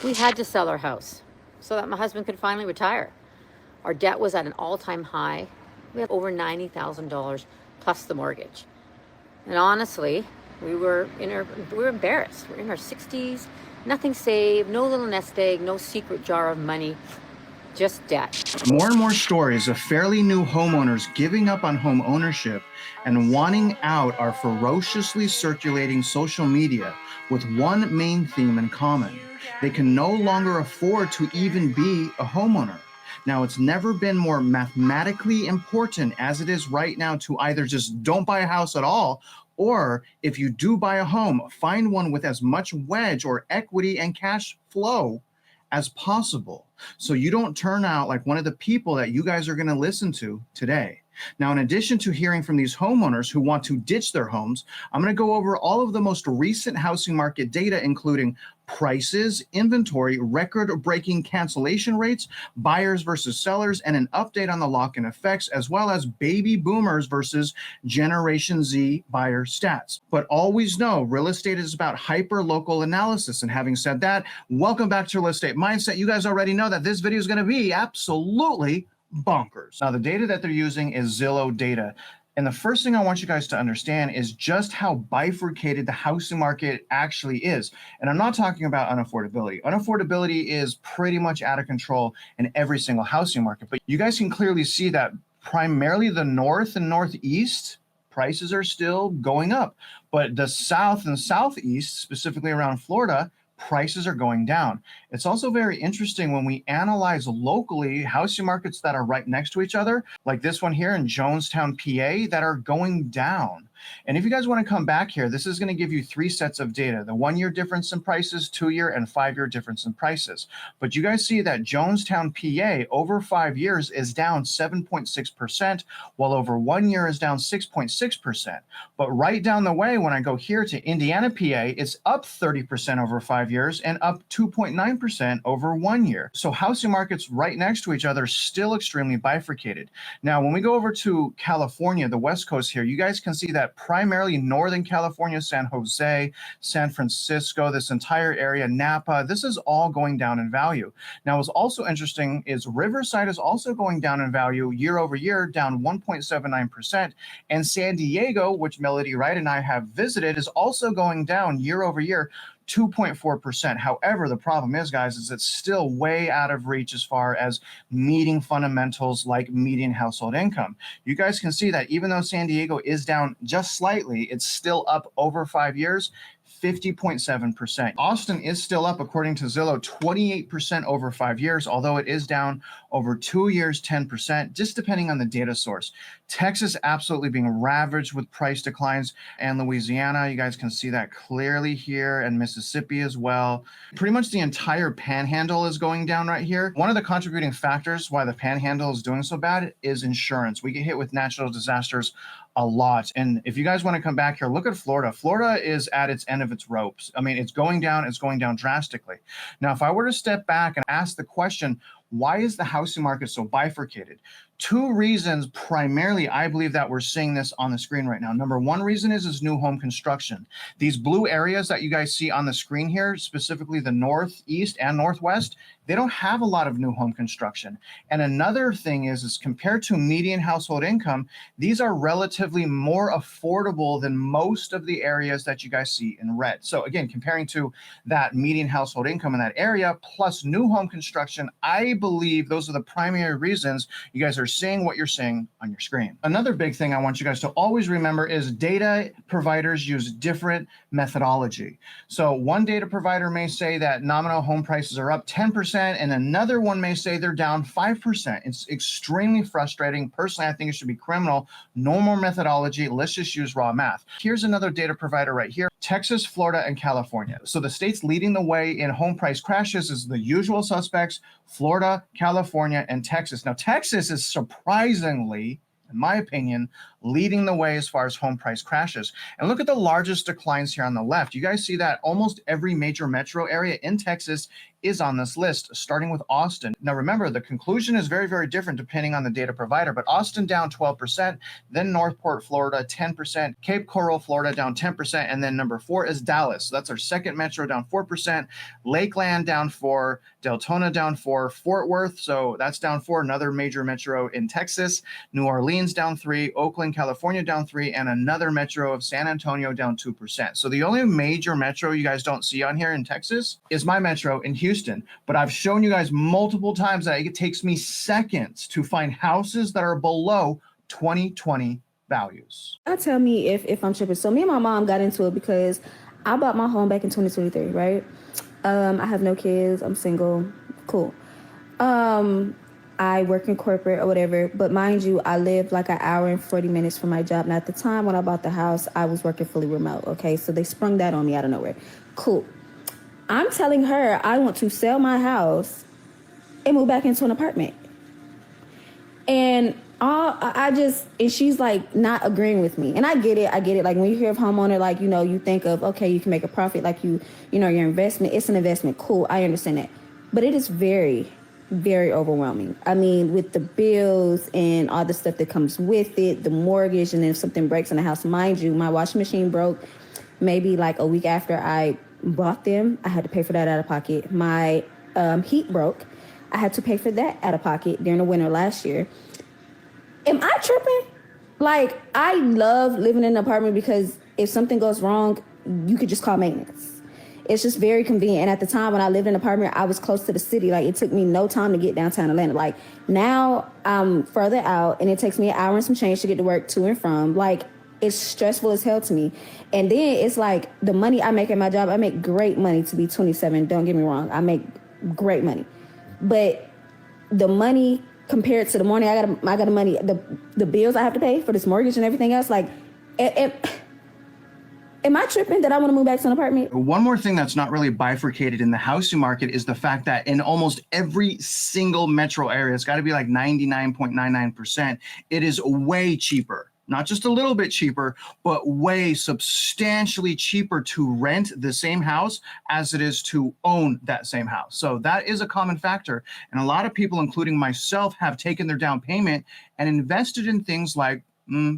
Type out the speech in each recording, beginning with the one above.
We had to sell our house so that my husband could finally retire. Our debt was at an all-time high. We had over $90,000 plus the mortgage. And honestly, we were embarrassed. We're in our 60s, nothing saved, no little nest egg, no secret jar of money, just debt. More and more stories of fairly new homeowners giving up on home ownership and wanting out are ferociously circulating social media with one main theme in common. They can no longer afford to even be a homeowner. Now, it's never been more mathematically important as it is right now to either just don't buy a house at all, or if you do buy a home, find one with as much wedge or equity and cash flow as possible, so you don't turn out like one of the people that you guys are going to listen to today. Now, in addition to hearing from these homeowners who want to ditch their homes, I'm going to go over all of the most recent housing market data, including prices, inventory, record-breaking cancellation rates, buyers versus sellers, and an update on the lock-in effects, as well as baby boomers versus Generation Z buyer stats. But always know, real estate is about hyper-local analysis. And having said that, welcome back to Real Estate Mindset. You guys already know that this video is going to be absolutely bonkers. Now, the data that they're using is Zillow data. And the first thing I want you guys to understand is just how bifurcated the housing market actually is. And I'm not talking about unaffordability. Unaffordability is pretty much out of control in every single housing market. But you guys can clearly see that primarily the North and Northeast prices are still going up. But the South and Southeast, specifically around Florida, prices are going down. It's also very interesting when we analyze locally housing markets that are right next to each other, like this one here in Jonestown, PA, that are going down. And if you guys want to come back here, this is going to give you 3 sets of data: the 1-year difference in prices, 2-year and 5-year difference in prices. But you guys see that Jonestown, PA, over 5 years is down 7.6%, while over 1 year is down 6.6%. But right down the way, when I go here to Indiana, PA, it's up 30% over 5 years and up 2.9% over 1 year. So housing markets right next to each other are still extremely bifurcated. Now, when we go over to California, the West Coast here, you guys can see that primarily Northern California, San Jose, San Francisco, this entire area, Napa, this is all going down in value. Now, what's also interesting is Riverside is also going down in value year over year, down 1.79%. And San Diego, which Melody Wright and I have visited, is also going down year over year, 2.4%. However, the problem is, guys, is it's still way out of reach as far as meeting fundamentals like median household income. You guys can see that even though San Diego is down just slightly, it's still up over 5 years, 50.7%. Austin is still up, according to Zillow, 28% over 5 years, although it is down over 2 years, 10%, just depending on the data source. Texas absolutely being ravaged with price declines, and Louisiana, you guys can see that clearly here, and Mississippi as well. Pretty much the entire panhandle is going down right here. One of the contributing factors why the panhandle is doing so bad is insurance. We get hit with natural disasters a lot. And if you guys want to come back here, look at Florida. Florida is at its end of its ropes. I mean, it's going down drastically. Now, if I were to step back and ask the question, why is the housing market so bifurcated? 2 reasons primarily, I believe, that we're seeing this on the screen right now. Number 1 reason is new home construction. These blue areas that you guys see on the screen here, specifically the Northeast and Northwest, they don't have a lot of new home construction. And another thing is compared to median household income, these are relatively more affordable than most of the areas that you guys see in red. So again, comparing to that median household income in that area plus new home construction, I believe those are the primary reasons you guys are seeing what you're seeing on your screen. Another big thing I want you guys to always remember is data providers use different methodology. So one data provider may say that nominal home prices are up 10%, and another one may say they're down 5%. It's extremely frustrating. Personally, I think it should be criminal. No more methodology. Let's just use raw math. Here's another data provider right here: Texas, Florida, and California. So the states leading the way in home price crashes is the usual suspects: Florida, California, and Texas. Now, Texas is surprisingly, in my opinion, leading the way as far as home price crashes. And look at the largest declines here on the left. You guys see that almost every major metro area in Texas is on this list, starting with Austin. Now remember, the conclusion is very, very different depending on the data provider, but Austin down 12%, then Northport, Florida, 10%, Cape Coral, Florida down 10%, and then number 4 is Dallas. So that's our second metro down 4%, Lakeland down 4%, Deltona down 4%, Fort Worth, so that's down 4%, another major metro in Texas, New Orleans down 3%, Oakland, California down 3%, and another metro of San Antonio down 2%. So the only major metro you guys don't see on here in Texas is my metro in Houston. But I've shown you guys multiple times that it takes me seconds to find houses that are below 2020 values. Tell me if I'm tripping. So me and my mom got into it because I bought my home back in 2023, right? I have no kids. I'm single. Cool. I work in corporate or whatever. But mind you, I live like an hour and 40 minutes from my job. And at the time when I bought the house, I was working fully remote. Okay, so they sprung that on me out of nowhere. Cool. I'm telling her I want to sell my house and move back into an apartment. And and she's like not agreeing with me. And I get it. Like when you hear of homeowner, like, you know, you think of, okay, you can make a profit, like you know, your investment, it's an investment. Cool. I understand that. But it is very, very overwhelming. I mean, with the bills and all the stuff that comes with it, the mortgage, and then if something breaks in the house, mind you, my washing machine broke maybe like a week after I bought them. I had to pay for that out of pocket. My heat broke. I had to pay for that out of pocket during the winter last year. Am I tripping? Like, I love living in an apartment because if something goes wrong, you could just call maintenance. It's just very convenient. And at the time when I lived in an apartment, I was close to the city. Like, it took me no time to get downtown Atlanta. Like, now I'm further out and it takes me an hour and some change to get to work to and from. Like, it's stressful as hell to me. And then it's like the money I make at my job, I make great money to be 27. Don't get me wrong. I make great money. But the money compared to the money I got the money, the bills I have to pay for this mortgage and everything else, like, am I tripping that I want to move back to an apartment? One more thing that's not really bifurcated in the housing market is the fact that in almost every single metro area, it's got to be like 99.99%, it is way cheaper. Not just a little bit cheaper, but way substantially cheaper to rent the same house as it is to own that same house. So that is a common factor. And a lot of people, including myself, have taken their down payment and invested in things like,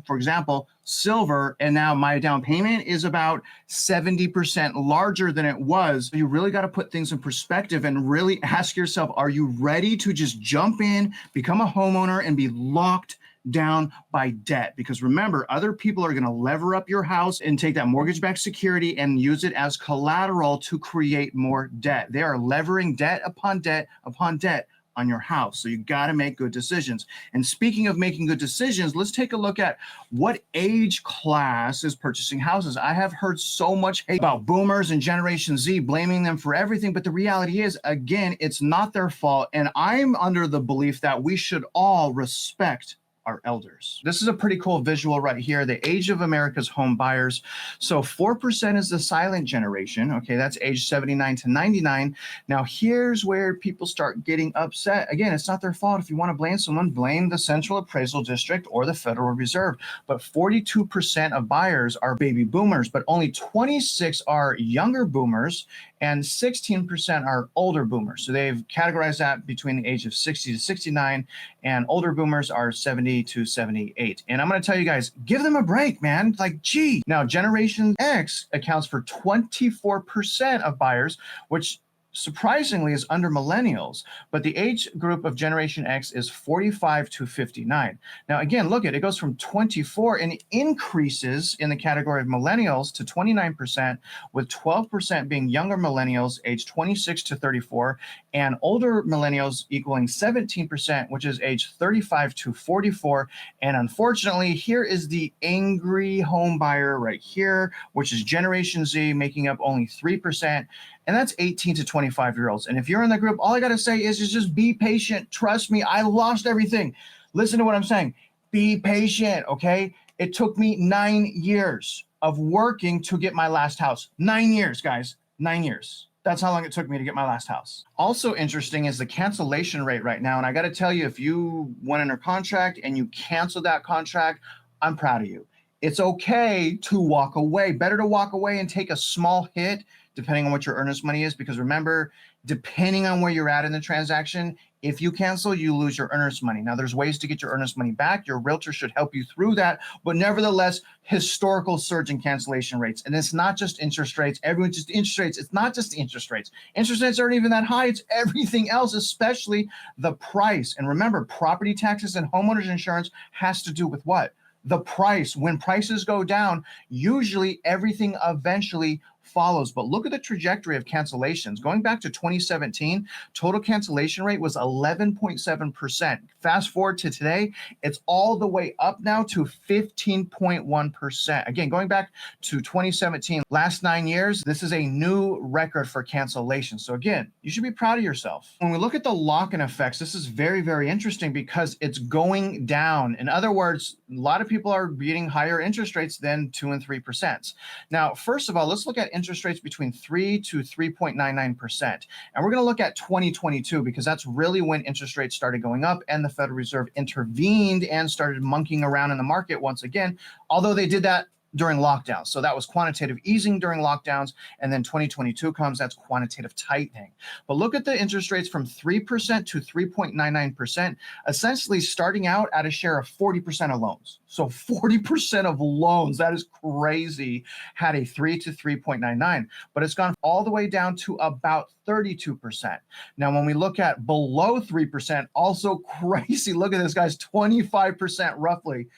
for example, silver. And now my down payment is about 70% larger than it was. You really got to put things in perspective and really ask yourself, are you ready to just jump in, become a homeowner, and be locked down by debt? Because remember, other people are going to lever up your house and take that mortgage-backed security and use it as collateral to create more debt. They are levering debt upon debt upon debt on your house. So you got to make good decisions. And speaking of making good decisions, let's take a look at what age class is purchasing houses. I have heard so much hate about boomers and Generation Z, blaming them for everything. But the reality is, again, it's not their fault. And I'm under the belief that we should all respect our elders. This is a pretty cool visual right here, the age of America's home buyers. So 4% is the silent generation. Okay, that's age 79 to 99. Now here's where people start getting upset. Again, it's not their fault. If you want to blame someone, blame the Central Appraisal District or the Federal Reserve. But 42% of buyers are baby boomers, but only 26 are younger boomers and 16% are older boomers. So they've categorized that between the age of 60 to 69, and older boomers are 70 to 78. And I'm going to tell you guys, give them a break, man. Like, gee. Now, Generation X accounts for 24% of buyers, which surprisingly is under millennials, but the age group of Generation X is 45 to 59. Now, again, look at it goes from 24 and increases in the category of millennials to 29%, with 12% being younger millennials aged 26 to 34, and older millennials equaling 17%, which is age 35 to 44. And unfortunately, here is the angry home buyer right here, which is Generation Z, making up only 3%. And that's 18 to 25-year-olds. And if you're in the group, all I got to say is just be patient. Trust me, I lost everything. Listen to what I'm saying. Be patient, okay? It took me 9 years of working to get my last house. 9 years, guys. 9 years. That's how long it took me to get my last house. Also interesting is the cancellation rate right now. And I got to tell you, if you went under contract and you canceled that contract, I'm proud of you. It's okay to walk away. Better to walk away and take a small hit depending on what your earnest money is, because remember, depending on where you're at in the transaction, if you cancel, you lose your earnest money. Now, there's ways to get your earnest money back. Your realtor should help you through that, but nevertheless, historical surge in cancellation rates. And it's not just interest rates. Everyone just interest rates. It's not just the interest rates. Interest rates aren't even that high. It's everything else, especially the price. And remember, property taxes and homeowners insurance has to do with what? The price. When prices go down, usually everything eventually follows. But look at the trajectory of cancellations. Going back to 2017, total cancellation rate was 11.7%. Fast forward to today, it's all the way up now to 15.1%. Again, going back to 2017, last 9 years, this is a new record for cancellations. So again, you should be proud of yourself. When we look at the lock-in effects, this is very, very interesting because it's going down. In other words, a lot of people are getting higher interest rates than 2 and 3%. Now, first of all, let's look at interest rates between 3 to 3.99%. And we're going to look at 2022 because that's really when interest rates started going up and the Federal Reserve intervened and started monkeying around in the market once again, although they did that during lockdowns. So that was quantitative easing during lockdowns. And then 2022 comes, that's quantitative tightening. But look at the interest rates from 3% to 3.99%, essentially starting out at a share of 40% of loans. So 40% of loans, that is crazy, had a 3 to 3.99, but it's gone all the way down to about 32%. Now, when we look at below 3%, also crazy. Look at this, guys, 25% roughly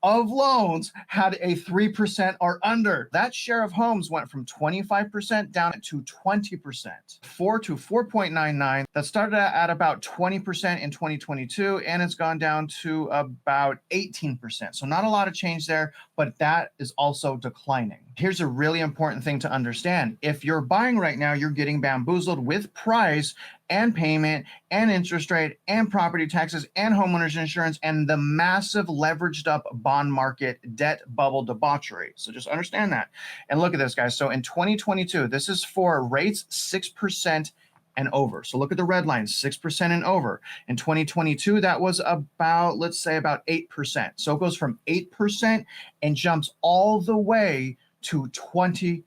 of loans had a 3% or under. That share of homes went from 25% down to 20%. 4 to 4.99, that started at about 20% in 2022, and it's gone down to about 18%. So not a lot of change there, but that is also declining. Here's a really important thing to understand. If you're buying right now, you're getting bamboozled with price and payment and interest rate and property taxes and homeowners insurance and the massive leveraged up bond market debt bubble debauchery. So just understand that. And look at this, guys. So in 2022, this is for rates 6% and over. So look at the red line, 6% and over. In 2022, that was about, let's say about 8%. So it goes from 8% and jumps all the way to 20%.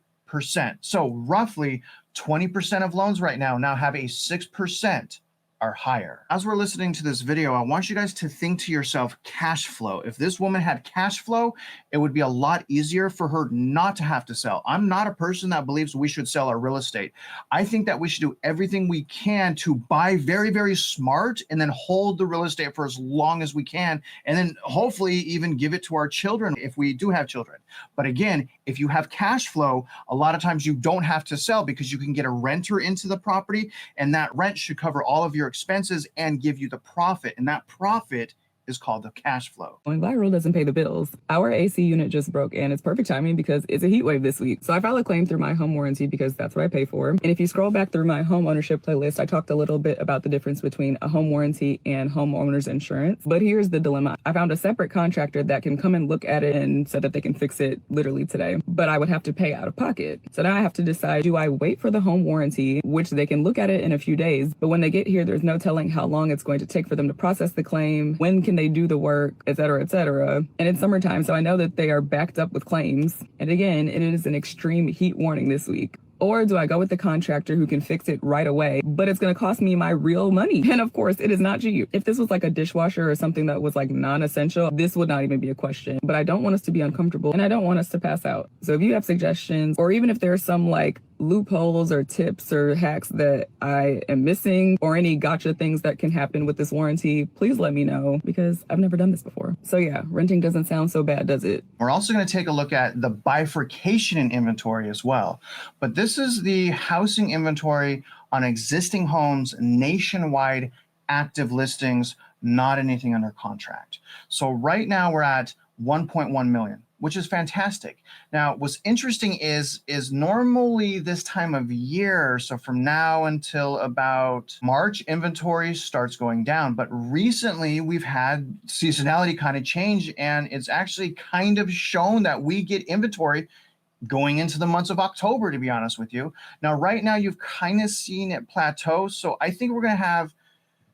So roughly 20% of loans right now have a 6% or higher. As we're listening to this video, I want you guys to think to yourself, cash flow. If this woman had cash flow, it would be a lot easier for her not to have to sell. I'm not a person that believes we should sell our real estate. I think that we should do everything we can to buy very, very smart and then hold the real estate for as long as we can. And then hopefully even give it to our children if we do have children. But again, if you have cash flow, a lot of times you don't have to sell because you can get a renter into the property and that rent should cover all of your expenses and give you the profit, and that profit is called the cash flow. Going viral doesn't pay the bills. Our AC unit just broke and it's perfect timing because it's a heat wave this week. So I filed a claim through my home warranty because that's what I pay for. And if you scroll back through my home ownership playlist, I talked a little bit about the difference between a home warranty and homeowner's insurance. But here's the dilemma. I found a separate contractor that can come and look at it and said that they can fix it literally today, but I would have to pay out of pocket. So now I have to decide, do I wait for the home warranty, which they can look at it in a few days, but when they get here, there's no telling how long it's going to take for them to process the claim, when can they do the work, et cetera, et cetera. And it's summertime, so I know that they are backed up with claims. And again, it is an extreme heat warning this week. Or do I go with the contractor who can fix it right away, but it's going to cost me my real money? And of course, it is not cheap. If this was like a dishwasher or something that was like non-essential, this would not even be a question. But I don't want us to be uncomfortable and I don't want us to pass out. So if you have suggestions, or even if there's some like loopholes or tips or hacks that I am missing, or any gotcha things that can happen with this warranty, please let me know because I've never done this before. So yeah, renting doesn't sound so bad, does it? We're also going to take a look at the bifurcation in inventory as well. But this is the housing inventory on existing homes, nationwide active listings, not anything under contract. So right now we're at 1.1 million. Which is fantastic. Now, what's interesting is normally this time of year, so from now until about March, inventory starts going down. But recently we've had seasonality kind of change, and it's actually kind of shown that we get inventory going into the months of October, to be honest with you. Now, right now you've kind of seen it plateau. So I think we're going to have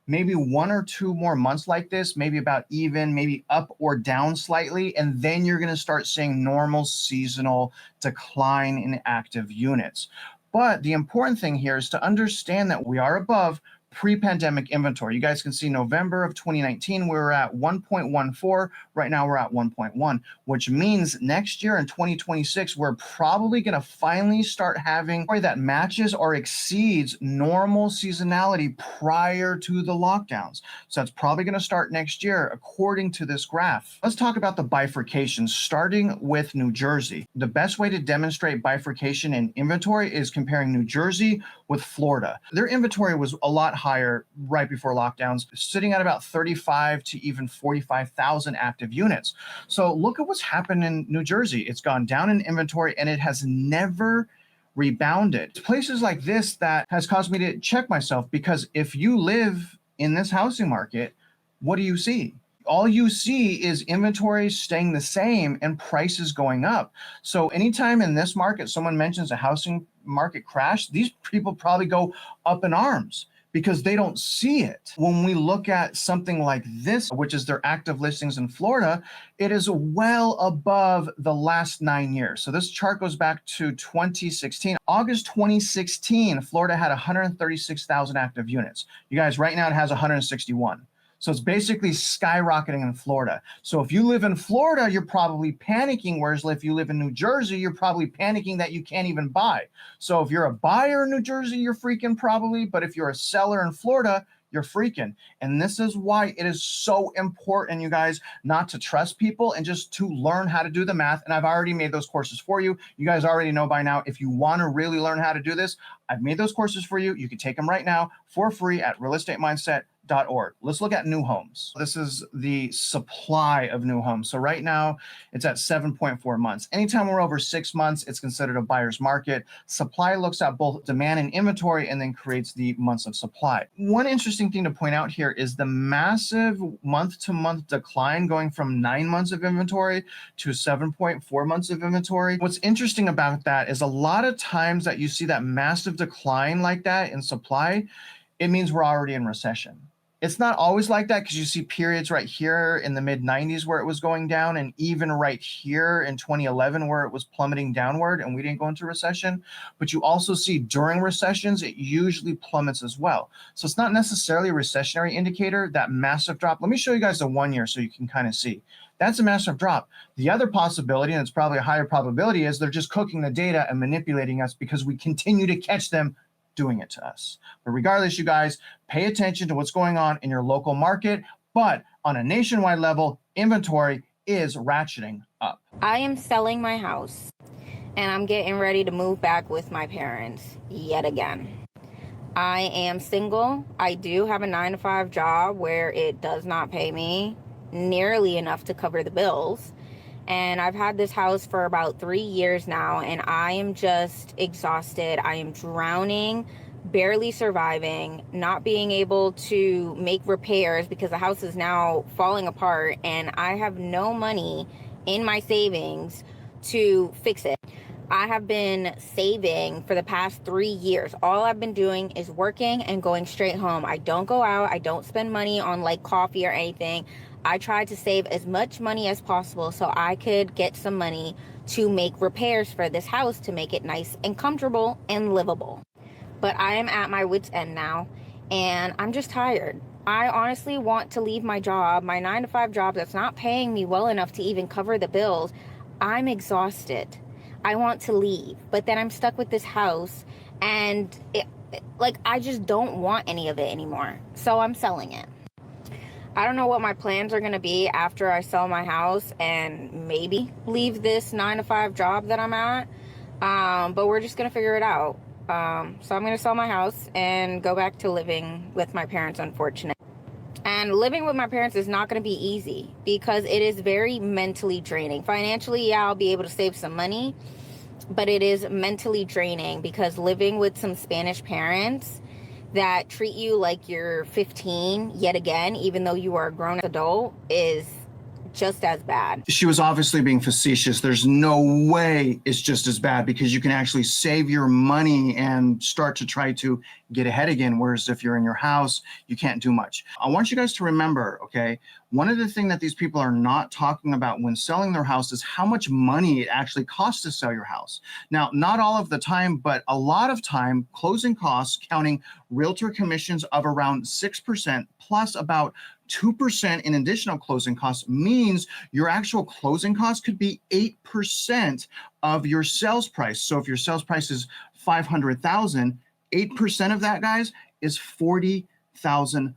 maybe 1 or 2 more months like this, maybe about even, maybe up or down slightly, and then you're going to start seeing normal seasonal decline in active units. But the important thing here is to understand that we are above pre-pandemic inventory. You guys can see November of 2019, we were at 1.14. Right now we're at 1.1, which means next year in 2026, we're probably going to finally start having inventory that matches or exceeds normal seasonality prior to the lockdowns. So that's probably going to start next year, according to this graph. Let's talk about the bifurcation, starting with New Jersey. The best way to demonstrate bifurcation in inventory is comparing New Jersey with Florida. Their inventory was a lot higher right before lockdowns, sitting at about 35 to even 45,000 active units. So look at what's happened in New Jersey. It's gone down in inventory and it has never rebounded. It's places like this that has caused me to check myself, because if you live in this housing market, what do you see? All you see is inventory staying the same and prices going up. So anytime in this market someone mentions a housing market crash, these people probably go up in arms because they don't see it. When we look at something like this, which is their active listings in Florida, it is well above the last 9 years. So this chart goes back to 2016. August 2016, Florida had 136,000 active units. You guys, right now it has 161. So it's basically skyrocketing in Florida. So if you live in Florida, you're probably panicking, whereas if you live in New Jersey, you're probably panicking that you can't even buy. So if you're a buyer in New Jersey, you're freaking probably, but if you're a seller in Florida, you're freaking. And this is why it is so important, you guys, not to trust people and just to learn how to do the math. And I've already made those courses for you. You guys already know by now, if you want to really learn how to do this, I've made those courses for you. You can take them right now for free at realestatemindset.org. Let's look at new homes. This is the supply of new homes. So right now it's at 7.4 months. Anytime we're over 6 months, it's considered a buyer's market. Supply looks at both demand and inventory and then creates the months of supply. One interesting thing to point out here is the massive month-to-month decline going from 9 months of inventory to 7.4 months of inventory. What's interesting about that is a lot of times that you see that massive decline like that in supply, it means we're already in recession. It's not always like that, because you see periods right here in the mid 90s where it was going down, and even right here in 2011 where it was plummeting downward and we didn't go into recession. But you also see during recessions, it usually plummets as well. So it's not necessarily a recessionary indicator, that massive drop. Let me show you guys the 1 year so you can kind of see. That's a massive drop. The other possibility, and it's probably a higher probability, is they're just cooking the data and manipulating us because we continue to catch them doing it to us. But regardless, you guys, pay attention to what's going on in your local market. But on a nationwide level, inventory is ratcheting up. I am selling my house and I'm getting ready to move back with my parents yet again. I am single. I do have a 9-to-5 job where it does not pay me nearly enough to cover the bills. And I've had this house for about 3 years now, and I am just exhausted. I am drowning, barely surviving, not being able to make repairs because the house is now falling apart, and I have no money in my savings to fix it. I have been saving for the past 3 years. All I've been doing is working and going straight home. I don't go out. I don't spend money on like coffee or anything. I tried to save as much money as possible so I could get some money to make repairs for this house to make it nice and comfortable and livable. But I am at my wit's end now, and I'm just tired. I honestly want to leave my job, my 9-to-5 job that's not paying me well enough to even cover the bills. I'm exhausted. I want to leave, but then I'm stuck with this house, and I just don't want any of it anymore. So I'm selling it. I don't know what my plans are going to be after I sell my house and maybe leave this 9-to-5 job that I'm at. But we're just going to figure it out. So I'm going to sell my house and go back to living with my parents, unfortunately. And living with my parents is not going to be easy because it is very mentally draining. Financially, yeah, I'll be able to save some money, but it is mentally draining because living with some Spanish parents that treat you like you're 15 yet again, even though you are a grown adult, is just as bad. She was obviously being facetious. There's no way it's just as bad, because you can actually save your money and start to try to get ahead again. Whereas if you're in your house, you can't do much. I want you guys to remember, okay, one of the things that these people are not talking about when selling their house is how much money it actually costs to sell your house. Now, not all of the time, but a lot of time, closing costs, counting realtor commissions of around 6% plus about 2% in additional closing costs, means your actual closing costs could be 8% of your sales price. So if your sales price is $500,000, 8% of that, guys, is $40,000.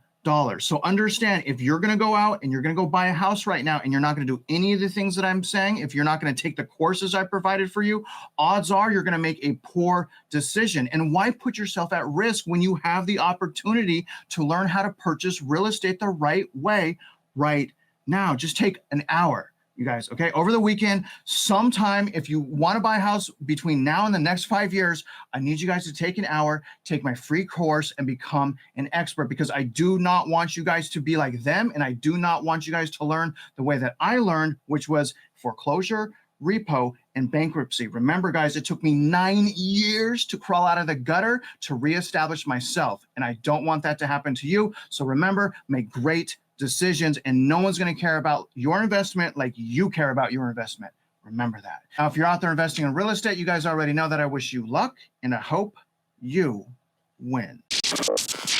So understand, if you're going to go out and you're going to go buy a house right now and you're not going to do any of the things that I'm saying, if you're not going to take the courses I provided for you, odds are you're going to make a poor decision. And why put yourself at risk when you have the opportunity to learn how to purchase real estate the right way right now? Just take an hour, you guys, okay? Over the weekend, sometime, if you want to buy a house between now and the next 5 years, I need you guys to take an hour, take my free course, and become an expert, because I do not want you guys to be like them, and I do not want you guys to learn the way that I learned, which was foreclosure, repo, and bankruptcy. Remember, guys, it took me 9 years to crawl out of the gutter to reestablish myself, and I don't want that to happen to you. So remember, make great decisions, and no one's going to care about your investment like you care about your investment. Remember that. Now, if you're out there investing in real estate, you guys already know that I wish you luck, and I hope you win.